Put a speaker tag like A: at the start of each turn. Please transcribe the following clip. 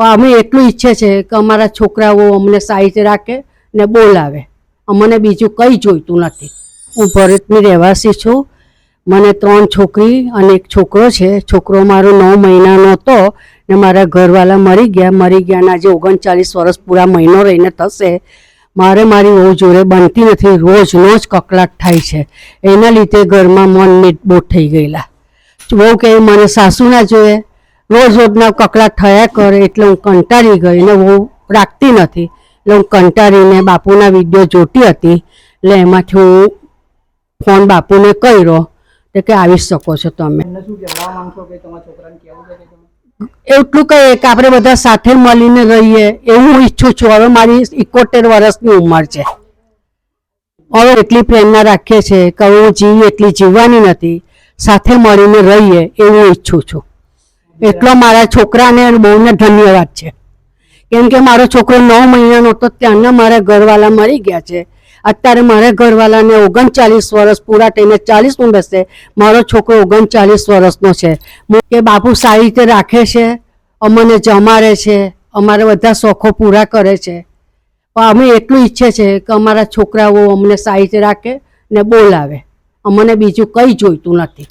A: પણ અમે એટલું ઈચ્છે છે કે અમારા છોકરાઓ અમને સારી રીતે રાખે ને બોલાવે. અમને બીજું કંઈ જોઈતું નથી. હું ભરતની રહેવાસી છું. મને 3 છોકરી અને 1 છોકરો છે. છોકરો મારો 9 મહિનાનો હતો ને મારા ઘરવાળા મરી ગયા. આજે 39 વર્ષ પૂરા મહિનો રહીને થશે. મારે મારી વહુ જોડે બનતી નથી. રોજનો જ કકળાટ થાય છે. એના લીધે ઘરમાં મન મિટબોટ થઈ ગયેલા. વહુ કહે મને સાસુ ના જોઈએ, રોજના કકળાટ થયા કરે. એટલે હું કંટાળી ગઈ ને વહુ રાખતી નથી. એટલે હું કંટાળીને બાપુના વિડીયો જોતી હતી. એટલે એમાંથી હું ફોન બાપુને કર્યો કે આવી શકો છો તમે. એટલું કહીએ કે આપણે બધા સાથે મળીને રહીએ એવું હું ઈચ્છું છું. હવે મારી 71 વર્ષની ઉંમર છે. હવે એટલી પ્રેરણા રાખીએ છે કે હવે હું જીવી એટલી જીવવાની નથી. સાથે મળીને રહીએ એવું ઈચ્છું છું. એટલો મારા છોકરાને અને બહુને ધન્યવાદ છે. કેમ કે મારો છોકરો 9 મહિનાનો હતો ત્યાંના મારા ઘરવાળા મરી ગયા છે. અત્યારે મારા ઘરવાળાને 39 વર્ષ પૂરા થઈને 40 બેસે. મારો છોકરો 39 વર્ષનો છે. કે બાપુ સારી રીતે રાખે છે, અમને જમાડે છે, અમારા બધા શોખો પૂરા કરે છે. પણ અમે એટલું ઈચ્છે છે કે અમારા છોકરાઓ અમને સારી રીતે રાખે ને બોલાવે. અમને બીજું કંઈ જોઈતું નથી.